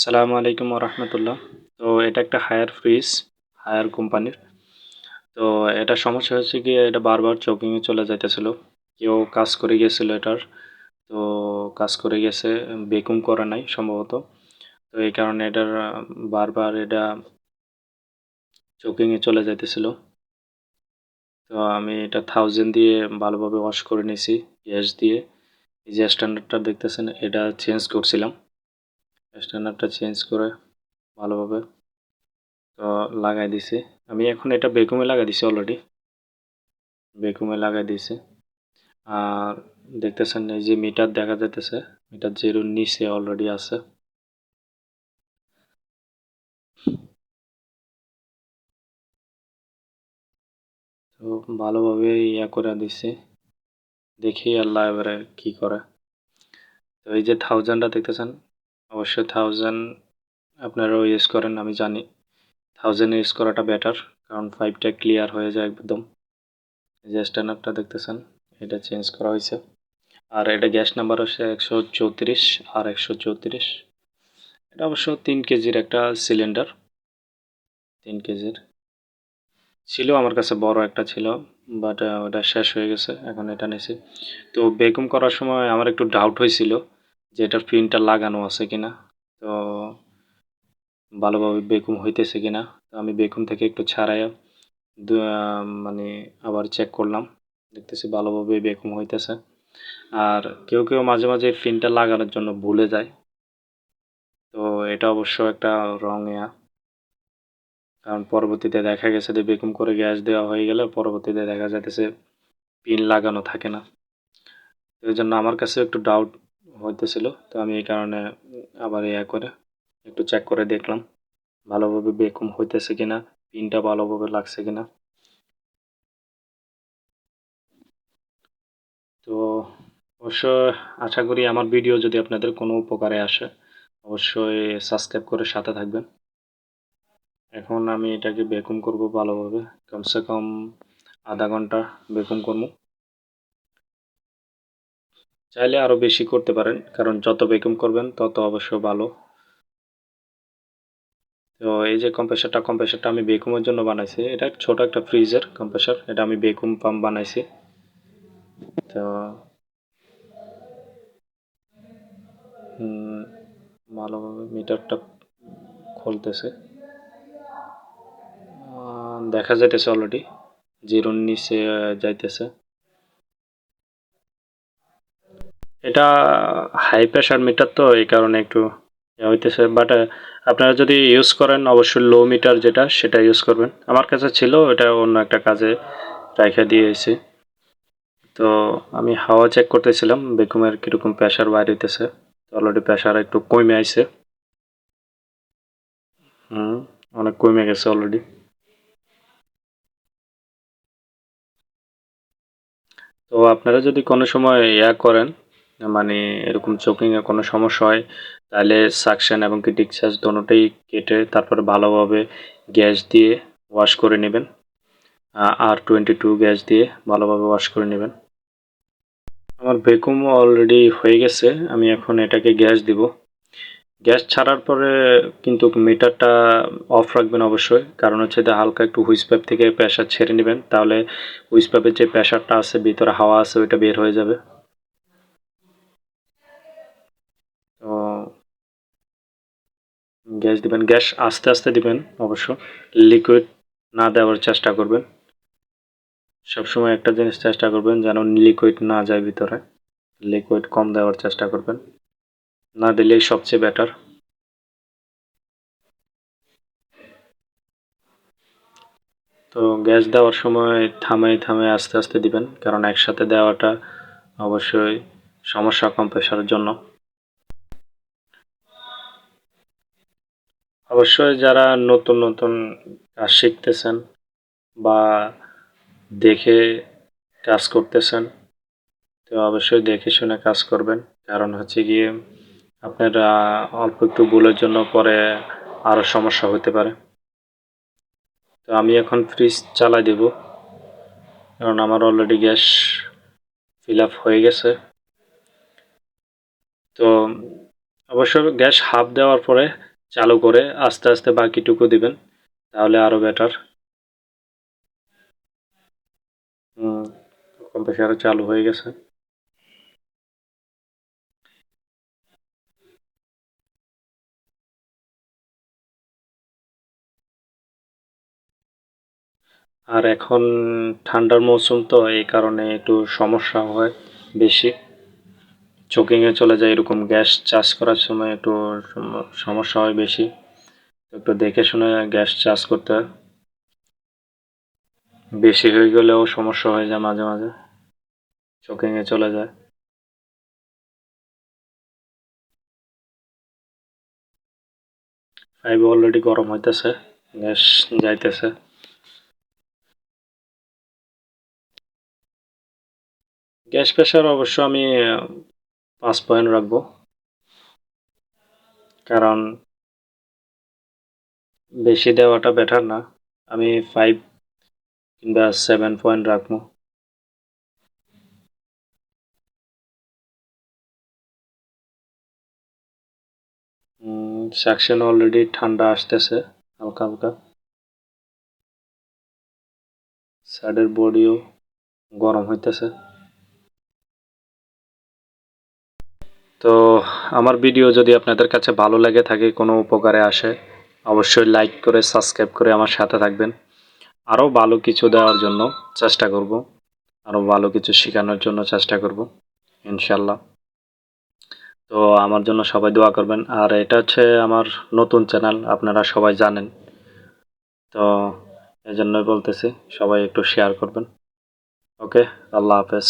সালামু আলাইকুম রহমতুল্লাহ। তো এটা একটা হায়ার ফ্রিজ, হায়ার কোম্পানির। তো এটা সমস্যা হচ্ছে কি, এটা বারবার চোকিংয়ে চলে যাইতেছিল। কেউ কাজ করে গেছিল এটার। তো কাজ করে গেছে, বেকুম করে নাই সম্ভবত। তো এই কারণে এটার বারবার এটা চোকিংয়ে চলে যাইতেছিল। তো আমি এটা 1000 দিয়ে ভালোভাবে ওয়াশ করে নিয়েছি, গ্যাস দিয়ে। এই যে স্ট্যান্ডার্ডটা দেখতেছেন, এটা চেঞ্জ করছিলাম। স্ট্যান্ডার্ডটা চেঞ্জ করে ভালোভাবে তো লাগাই দিছি। আমি এখন এটা বেকুমে লাগাই দিছি, অলরেডি বেকুমে লাগাই দিছি। আর দেখতেছেন এই যে মিটার দেখা যাইতেছে, মিটার জিরোর নিচে অলরেডি আছে। তো ভালোভাবে ইয়া করে দিছি, দেখি আল্লাহ এবারে কি করে। তো এই যে 1000টা দেখতেছেন, অবশ্যই 1000 আপনারাও ইউজ করেন, আমি জানি 1000 ইউজ করাটা বেটার, কারণ 5টা ক্লিয়ার হয়ে যায় একদম। এই যে স্ট্যান্ডার্ডটা দেখতেছেন, এটা চেঞ্জ করা হয়েছে। আর এটা গ্যাস নাম্বার হচ্ছে 134 আর 134। এটা অবশ্য 3 কেজির একটা সিলিন্ডার, 3 কেজির ছিল। আমার কাছে বড় একটা ছিল, বাট ওটা শেষ হয়ে গেছে, এখন এটা নিয়েছি। তো বেকুম করার সময় আমার একটু ডাউট হয়েছিল যে এটার পিনটা লাগানো আছে কিনা, তো ভালোভাবে বেকুম হইতেছে কিনা। তো আমি বেকুম থেকে একটু ছাড়াইয়া মানে আবার চেক করলাম, দেখতেছি ভালোভাবে বেকুম হইতেছে। আর কেউ কেউ মাঝে মাঝে পিনটা লাগানোর জন্য ভুলে যায়। তো এটা অবশ্য একটা রং ইয়া, কারণ পরবর্তীতে দেখা গেছে যে বেকুম করে গ্যাস দেওয়া হয়ে গেলে পরবর্তীতে দেখা যাইতেছে পিন লাগানো থাকে না। এই জন্য আমার কাছে একটু ডাউট হইতেছিল। তো আমি এই কারণে আবার ইয়া করে একটু চেক করে দেখলাম ভালোভাবে বেকুম হইতেছে কিনা, পিনটা ভালোভাবে লাগছে কিনা। তো অবশ্য আশা করি আমার ভিডিও যদি আপনাদের কোনো উপকারে আসে, অবশ্যই সাবস্ক্রাইব করে সাথে থাকবেন। এখন আমি এটাকে বেকুম করব ভালোভাবে, কমসে কম আধা ঘন্টা বেকুম করব। চাইলে আরও বেশি করতে পারেন, কারণ যত বেকুম করবেন তত অবশ্য ভালো। তো এই যে কম্প্রেসারটা আমি বেকুমের জন্য বানাইছি। এটা ছোট একটা ফ্রিজের কম্প্রেসার, এটা আমি বেকুম পাম্প বানাইছি। তো ভালোভাবে মিটারটা খুলতেছে, দেখা যাইতেছে অলরেডি জিরোর নিচে যাইতেছে। এটা হাই প্রেশার মিটার, তো এই কারণে একটু ইয়ে হইতেছে। বাট আপনারা যদি ইউজ করেন অবশ্যই লো মিটার যেটা, সেটা ইউজ করবেন। আমার কাছে ছিল, এটা অন্য একটা কাজে রাইখা দিয়েছি। তো আমি হাওয়া চেক করতেছিলাম বেকুমের কীরকম প্রেশার বাইর হইতেছে। অলরেডি প্রেশার একটু কমে আইছে। অনেক কমে গেছে অলরেডি। তো আপনারা যদি কোনো সময় ইয়া করেন, মানে এরকম চোকিংয়ে কোনো সমস্যা হয়, তাহলে সাকশন এবং কি ডিসচার্জ দোনোটাই কেটে তারপরে ভালোভাবে গ্যাস দিয়ে ওয়াশ করে নেবেন। R22 গ্যাস দিয়ে ভালোভাবে ওয়াশ করে নেবেন। আমার বেকুম অলরেডি হয়ে গেছে, আমি এখন এটাকে গ্যাস দিব। গ্যাস ছাড়ার পরে কিন্তু মিটারটা অফ রাখবেন অবশ্যই, কারণ হচ্ছে যে হালকা একটু হুইস পাইপ থেকে প্রেশার ছেড়ে নেবেন, তাহলে হুইস পাইপের যে প্রেশারটা আছে, ভিতরে হাওয়া আছে, ওইটা বের হয়ে যাবে। তো গ্যাস দিবেন, গ্যাস আস্তে আস্তে দিবেন অবশ্য, লিকুইড না দেওয়ার চেষ্টা করবেন। সবসময় একটা জিনিস চেষ্টা করবেন যেন লিকুইড না যায় ভিতরে, লিকুইড কম দেওয়ার চেষ্টা করবেন, না দিলেই সবচেয়ে বেটার। তো গ্যাস দেওয়ার সময় থামাই থামাই আস্তে আস্তে দিবেন, কারণ একসাথে দেওয়াটা অবশ্যই সমস্যা কম্প্রেসারের জন্য। অবশ্যই যারা নতুন নতুন কাজ শিখতেছেন বা দেখে কাজ করতেছেন, তো অবশ্যই দেখে শুনে কাজ করবেন। কারণ হচ্ছে গিয়ে আপনার অল্প একটু ভুলের জন্য পরে আরও সমস্যা হতে পারে। তো আমি এখন ফ্রিজ চালাই দেব, কারণ আমার অলরেডি গ্যাস ফিল আপ হয়ে গেছে। তো অবশ্য গ্যাস হাফ দেওয়ার পরে চালু করে আস্তে আস্তে বাকিটুকু দিবেন, তাহলে আরো বেটার। কম্প্রেসারও চালু হয়ে গেছে। আর এখন ঠান্ডার মৌসুম তো, এই কারণে একটু সমস্যা হয় বেশি, চোকিংয়ে চলে যায়, এরকম গ্যাস চার্জ করার সময় একটু সমস্যা হয় বেশি। একটু দেখে শুনে গ্যাস চার্জ করতে হয়। বেশি হয়ে গেলেও সমস্যা হয়ে যায়, মাঝে মাঝে চোকিংয়ে চলে যায়। ফাইভ অলরেডি গরম হইতেছে, গ্যাস যাইতেছে। গ্যাস প্রেশার অবশ্য আমি 5 পয়েন্ট রাখবো, কারণ বেশি দেওয়াটা বেটার না। আমি 5 কিংবা 7 পয়েন্ট রাখবো। সাকশন অলরেডি ঠান্ডা আসতেছে হালকা হালকা, সাইডের বডিও গরম হইতেছে। তো আমার ভিডিও যদি আপনাদের কাছে ভালো লেগে থাকে, কোনো উপকারে আসে, অবশ্যই লাইক করে সাবস্ক্রাইব করে আমার সাথে থাকবেন। আরও ভালো কিছু দেওয়ার জন্য চেষ্টা করব, আরও ভালো কিছু শেখানোর জন্য চেষ্টা করব ইনশাল্লাহ। তো আমার জন্য সবাই দোয়া করবেন। আর এটা হচ্ছে আমার নতুন চ্যানেল, আপনারা সবাই জানেন, তো এজন্যই বলতেছি সবাই একটু শেয়ার করবেন। ওকে, আল্লাহ হাফেজ।